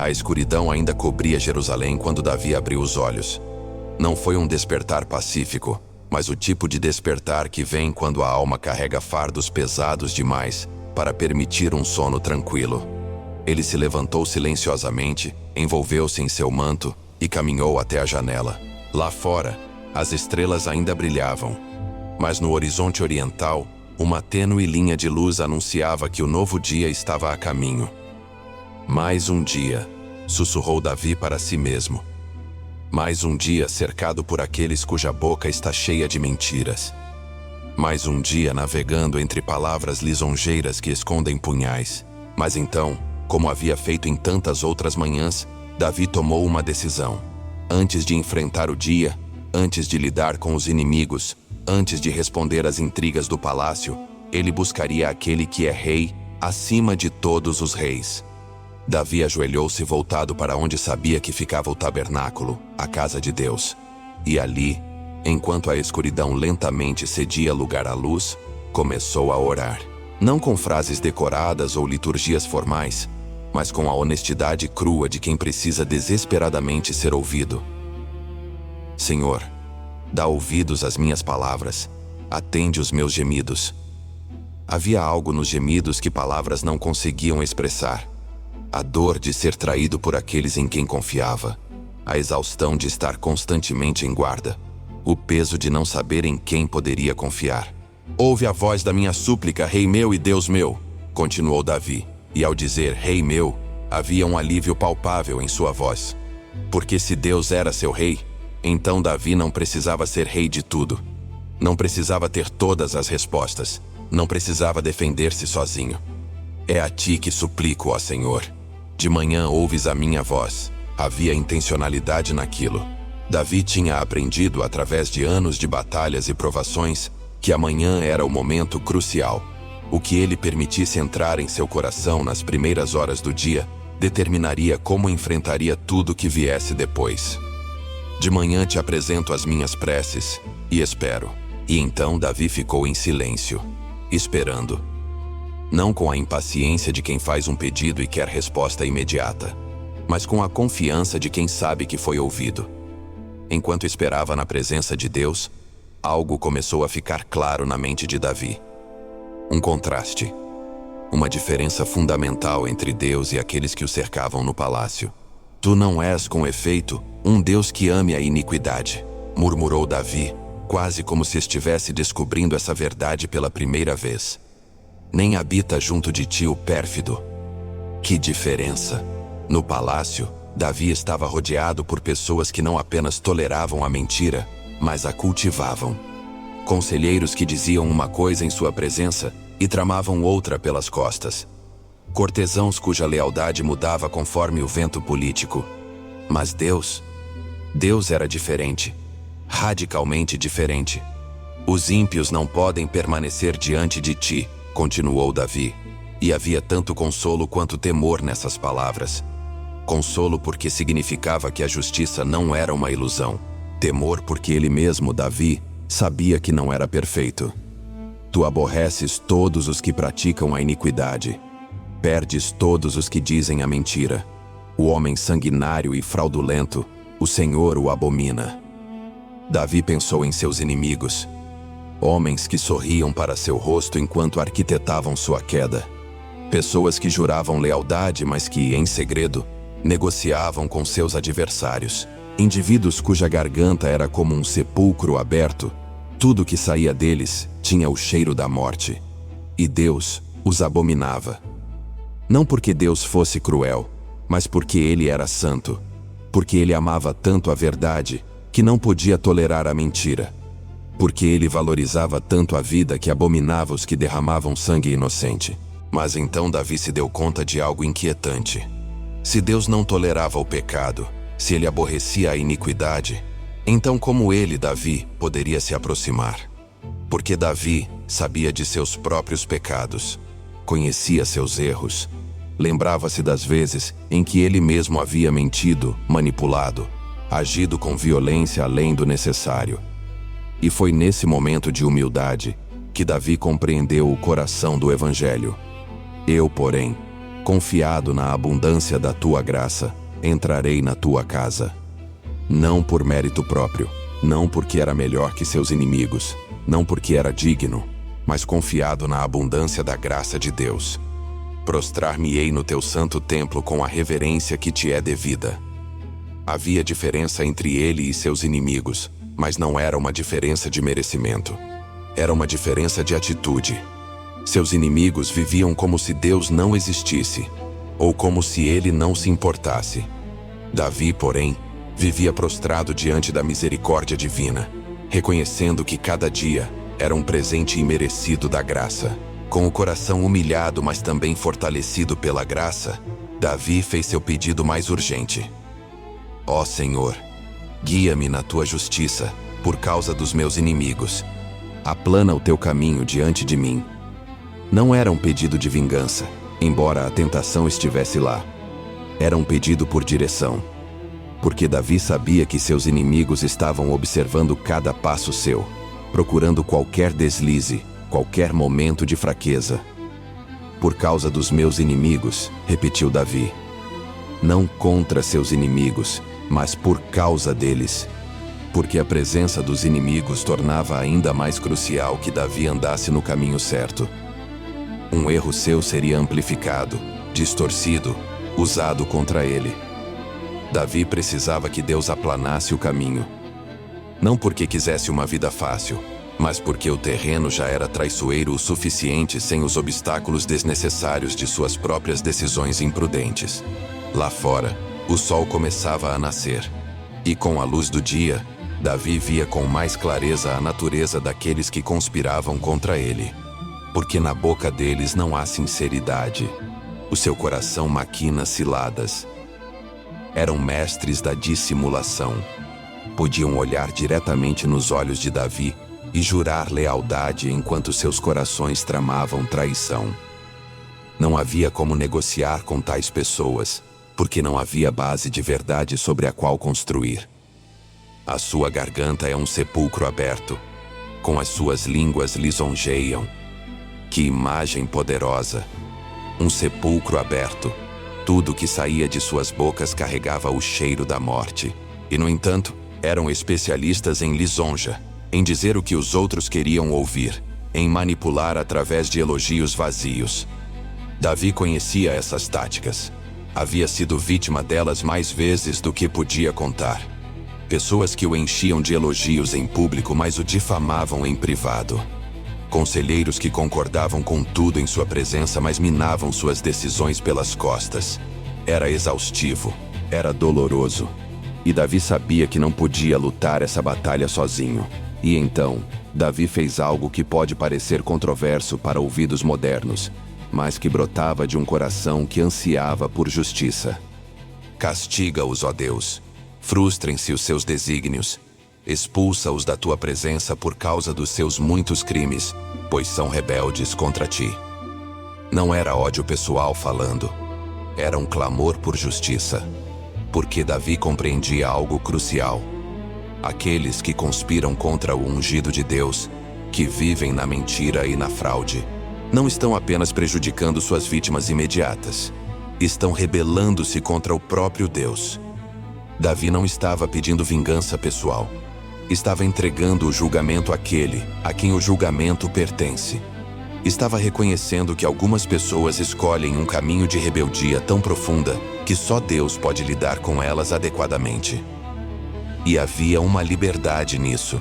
A escuridão ainda cobria Jerusalém quando Davi abriu os olhos. Não foi um despertar pacífico, mas o tipo de despertar que vem quando a alma carrega fardos pesados demais para permitir um sono tranquilo. Ele se levantou silenciosamente, envolveu-se em seu manto e caminhou até a janela. Lá fora, as estrelas ainda brilhavam, mas no horizonte oriental, uma tênue linha de luz anunciava que o novo dia estava a caminho. Mais um dia, sussurrou Davi para si mesmo. Mais um dia cercado por aqueles cuja boca está cheia de mentiras. Mais um dia navegando entre palavras lisonjeiras que escondem punhais. Mas então, como havia feito em tantas outras manhãs, Davi tomou uma decisão. Antes de enfrentar o dia, antes de lidar com os inimigos, antes de responder às intrigas do palácio, ele buscaria aquele que é rei acima de todos os reis. Davi ajoelhou-se voltado para onde sabia que ficava o tabernáculo, a casa de Deus. E ali, enquanto a escuridão lentamente cedia lugar à luz, começou a orar. Não com frases decoradas ou liturgias formais, mas com a honestidade crua de quem precisa desesperadamente ser ouvido. Senhor, dá ouvidos às minhas palavras, atende os meus gemidos. Havia algo nos gemidos que palavras não conseguiam expressar. A dor de ser traído por aqueles em quem confiava, a exaustão de estar constantemente em guarda, o peso de não saber em quem poderia confiar. Ouve a voz da minha súplica, Rei meu e Deus meu, continuou Davi, e ao dizer Rei meu, havia um alívio palpável em sua voz. Porque se Deus era seu rei, então Davi não precisava ser rei de tudo. Não precisava ter todas as respostas, não precisava defender-se sozinho. É a ti que suplico, ó Senhor. De manhã ouves a minha voz. Havia intencionalidade naquilo. Davi tinha aprendido, através de anos de batalhas e provações, que amanhã era o momento crucial. O que ele permitisse entrar em seu coração nas primeiras horas do dia determinaria como enfrentaria tudo que viesse depois. De manhã te apresento as minhas preces e espero. E então Davi ficou em silêncio, esperando. Não com a impaciência de quem faz um pedido e quer resposta imediata, mas com a confiança de quem sabe que foi ouvido. Enquanto esperava na presença de Deus, algo começou a ficar claro na mente de Davi. Um contraste. Uma diferença fundamental entre Deus e aqueles que o cercavam no palácio. Tu não és, com efeito, um Deus que ame a iniquidade, murmurou Davi, quase como se estivesse descobrindo essa verdade pela primeira vez. Nem habita junto de ti o pérfido. Que diferença! No palácio, Davi estava rodeado por pessoas que não apenas toleravam a mentira, mas a cultivavam. Conselheiros que diziam uma coisa em sua presença e tramavam outra pelas costas. Cortesãos cuja lealdade mudava conforme o vento político. Mas Deus era diferente, radicalmente diferente. Os ímpios não podem permanecer diante de ti, continuou Davi, e havia tanto consolo quanto temor nessas palavras. Consolo porque significava que a justiça não era uma ilusão. Temor porque ele mesmo, Davi, sabia que não era perfeito. Tu aborreces todos os que praticam a iniquidade. Perdes todos os que dizem a mentira. O homem sanguinário e fraudulento, o Senhor o abomina. Davi pensou em seus inimigos. Homens que sorriam para seu rosto enquanto arquitetavam sua queda. Pessoas que juravam lealdade, mas que, em segredo, negociavam com seus adversários. Indivíduos cuja garganta era como um sepulcro aberto. Tudo que saía deles tinha o cheiro da morte. E Deus os abominava. Não porque Deus fosse cruel, mas porque ele era santo. Porque ele amava tanto a verdade que não podia tolerar a mentira. Porque ele valorizava tanto a vida que abominava os que derramavam sangue inocente. Mas então Davi se deu conta de algo inquietante. Se Deus não tolerava o pecado, se ele aborrecia a iniquidade, então como ele, Davi, poderia se aproximar? Porque Davi sabia de seus próprios pecados, conhecia seus erros, lembrava-se das vezes em que ele mesmo havia mentido, manipulado, agido com violência além do necessário. E foi nesse momento de humildade que Davi compreendeu o coração do Evangelho. Eu, porém, Confiado na abundância da tua graça, entrarei na tua casa. Não por mérito próprio, não porque era melhor que seus inimigos, não porque era digno, mas confiado na abundância da graça de Deus. Prostrar-me-ei no teu santo templo com a reverência que te é devida. Havia diferença entre ele e seus inimigos, mas não era uma diferença de merecimento. Era uma diferença de atitude. Seus inimigos viviam como se Deus não existisse, ou como se ele não se importasse. Davi, porém, vivia prostrado diante da misericórdia divina, reconhecendo que cada dia era um presente imerecido da graça. Com o coração humilhado, mas também fortalecido pela graça, Davi fez seu pedido mais urgente. Ó Senhor, guia-me na tua justiça, por causa dos meus inimigos. Aplana o teu caminho diante de mim. Não era um pedido de vingança, embora a tentação estivesse lá. Era um pedido por direção. Porque Davi sabia que seus inimigos estavam observando cada passo seu, procurando qualquer deslize, qualquer momento de fraqueza. Por causa dos meus inimigos, repetiu Davi. Não contra seus inimigos, mas por causa deles. Porque a presença dos inimigos tornava ainda mais crucial que Davi andasse no caminho certo. Um erro seu seria amplificado, distorcido, usado contra ele. Davi precisava que Deus aplanasse o caminho. Não porque quisesse uma vida fácil, mas porque o terreno já era traiçoeiro o suficiente sem os obstáculos desnecessários de suas próprias decisões imprudentes. Lá fora, o sol começava a nascer. E com a luz do dia, Davi via com mais clareza a natureza daqueles que conspiravam contra ele. Porque na boca deles não há sinceridade. O seu coração maquina ciladas. Eram mestres da dissimulação. Podiam olhar diretamente nos olhos de Davi e jurar lealdade enquanto seus corações tramavam traição. Não havia como negociar com tais pessoas, porque não havia base de verdade sobre a qual construir. A sua garganta é um sepulcro aberto. Com as suas línguas lisonjeiam. Que imagem poderosa! Um sepulcro aberto. Tudo que saía de suas bocas carregava o cheiro da morte. E, no entanto, eram especialistas em lisonja, em dizer o que os outros queriam ouvir, em manipular através de elogios vazios. Davi conhecia essas táticas. Havia sido vítima delas mais vezes do que podia contar. Pessoas que o enchiam de elogios em público, mas o difamavam em privado. Conselheiros que concordavam com tudo em sua presença, mas minavam suas decisões pelas costas. Era exaustivo, era doloroso. E Davi sabia que não podia lutar essa batalha sozinho. E então, Davi fez algo que pode parecer controverso para ouvidos modernos, mas que brotava de um coração que ansiava por justiça. Castiga-os, ó Deus. Frustrem-se os seus desígnios. Expulsa-os da tua presença por causa dos seus muitos crimes, pois são rebeldes contra ti. Não era ódio pessoal falando. Era um clamor por justiça. Porque Davi compreendia algo crucial. Aqueles que conspiram contra o ungido de Deus, que vivem na mentira e na fraude, não estão apenas prejudicando suas vítimas imediatas. Estão rebelando-se contra o próprio Deus. Davi não estava pedindo vingança pessoal. Estava entregando o julgamento àquele a quem o julgamento pertence. Estava reconhecendo que algumas pessoas escolhem um caminho de rebeldia tão profunda que só Deus pode lidar com elas adequadamente. E havia uma liberdade nisso.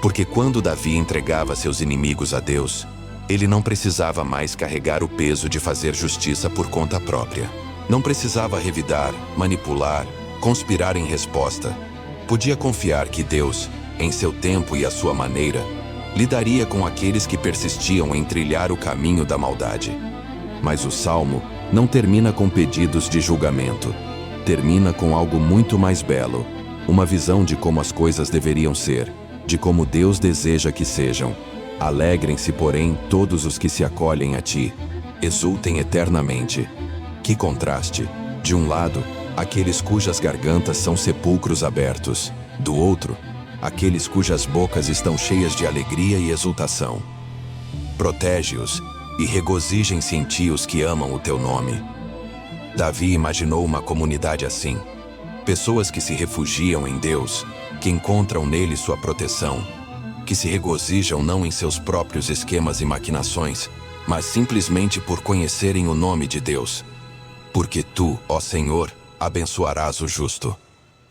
Porque quando Davi entregava seus inimigos a Deus, ele não precisava mais carregar o peso de fazer justiça por conta própria. Não precisava revidar, manipular, conspirar em resposta. Podia confiar que Deus, em seu tempo e à sua maneira, lidaria com aqueles que persistiam em trilhar o caminho da maldade. Mas o Salmo não termina com pedidos de julgamento. Termina com algo muito mais belo. Uma visão de como as coisas deveriam ser, de como Deus deseja que sejam. Alegrem-se, porém, todos os que se acolhem a ti. Exultem eternamente. Que contraste! De um lado, aqueles cujas gargantas são sepulcros abertos. Do outro, aqueles cujas bocas estão cheias de alegria e exultação. Protege-os e regozijem-se em ti os que amam o teu nome. Davi imaginou uma comunidade assim. Pessoas que se refugiam em Deus, que encontram nele sua proteção, que se regozijam não em seus próprios esquemas e maquinações, mas simplesmente por conhecerem o nome de Deus. Porque tu, ó Senhor, abençoarás o justo.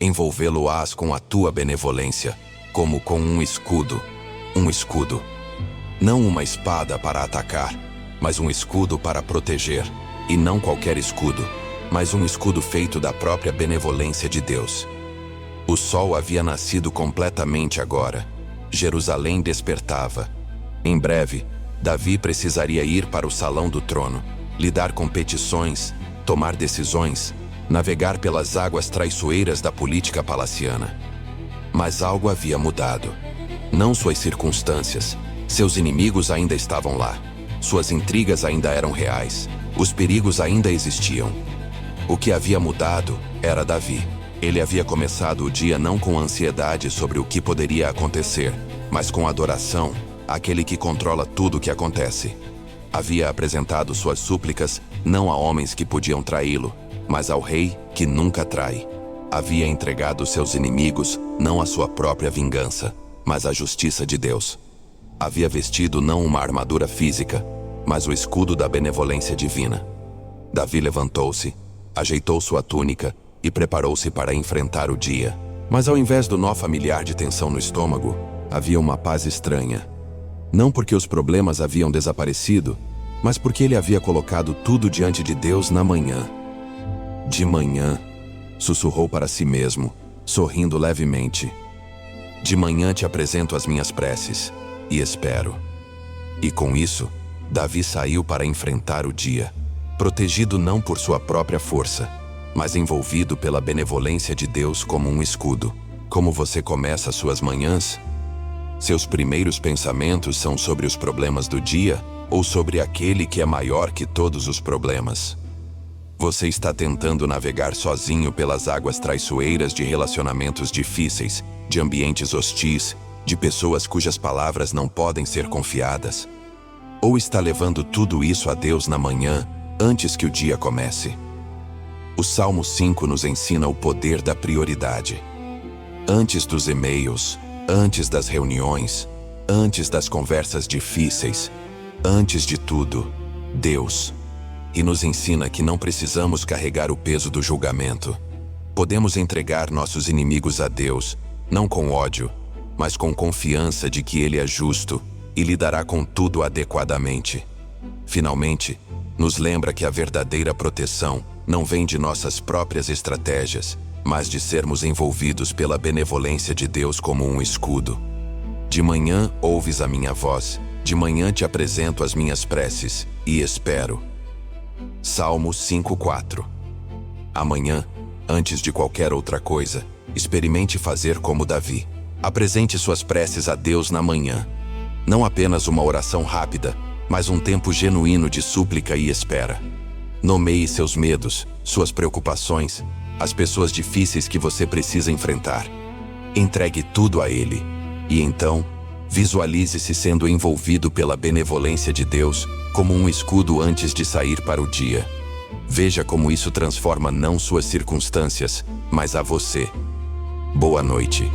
Envolvê-lo-ás com a tua benevolência, como com um escudo. Um escudo. Não uma espada para atacar, mas um escudo para proteger. E não qualquer escudo, mas um escudo feito da própria benevolência de Deus. O sol havia nascido completamente agora. Jerusalém despertava. Em breve, Davi precisaria ir para o salão do trono, lidar com petições, tomar decisões, navegar pelas águas traiçoeiras da política palaciana. Mas algo havia mudado. Não suas circunstâncias. Seus inimigos ainda estavam lá. Suas intrigas ainda eram reais. Os perigos ainda existiam. O que havia mudado era Davi. Ele havia começado o dia não com ansiedade sobre o que poderia acontecer, mas com adoração àquele que controla tudo o que acontece. Havia apresentado suas súplicas não a homens que podiam traí-lo, mas ao rei que nunca trai. Havia entregado seus inimigos não à sua própria vingança, mas à justiça de Deus. Havia vestido não uma armadura física, mas o escudo da benevolência divina. Davi levantou-se, ajeitou sua túnica e preparou-se para enfrentar o dia. Mas ao invés do nó familiar de tensão no estômago, havia uma paz estranha. Não porque os problemas haviam desaparecido, mas porque ele havia colocado tudo diante de Deus na manhã. De manhã, sussurrou para si mesmo, sorrindo levemente. De manhã te apresento as minhas preces e espero. E com isso, Davi saiu para enfrentar o dia, protegido não por sua própria força, mas envolvido pela benevolência de Deus como um escudo. Como você começa suas manhãs? Seus primeiros pensamentos são sobre os problemas do dia ou sobre aquele que é maior que todos os problemas? Você está tentando navegar sozinho pelas águas traiçoeiras de relacionamentos difíceis, de ambientes hostis, de pessoas cujas palavras não podem ser confiadas? Ou está levando tudo isso a Deus na manhã, antes que o dia comece? O Salmo 5 nos ensina o poder da prioridade. Antes dos e-mails, antes das reuniões, antes das conversas difíceis, antes de tudo, Deus. E nos ensina que não precisamos carregar o peso do julgamento. Podemos entregar nossos inimigos a Deus, não com ódio, mas com confiança de que Ele é justo e lidará com tudo adequadamente. Finalmente, nos lembra que a verdadeira proteção não vem de nossas próprias estratégias, mas de sermos envolvidos pela benevolência de Deus como um escudo. De manhã ouves a minha voz, de manhã te apresento as minhas preces e espero. Salmo 5:4. Amanhã, antes de qualquer outra coisa, experimente fazer como Davi. Apresente suas preces a Deus na manhã. Não apenas uma oração rápida, mas um tempo genuíno de súplica e espera. Nomeie seus medos, suas preocupações, as pessoas difíceis que você precisa enfrentar. Entregue tudo a Ele. E então, visualize-se sendo envolvido pela benevolência de Deus como um escudo antes de sair para o dia. Veja como isso transforma não suas circunstâncias, mas a você. Boa noite.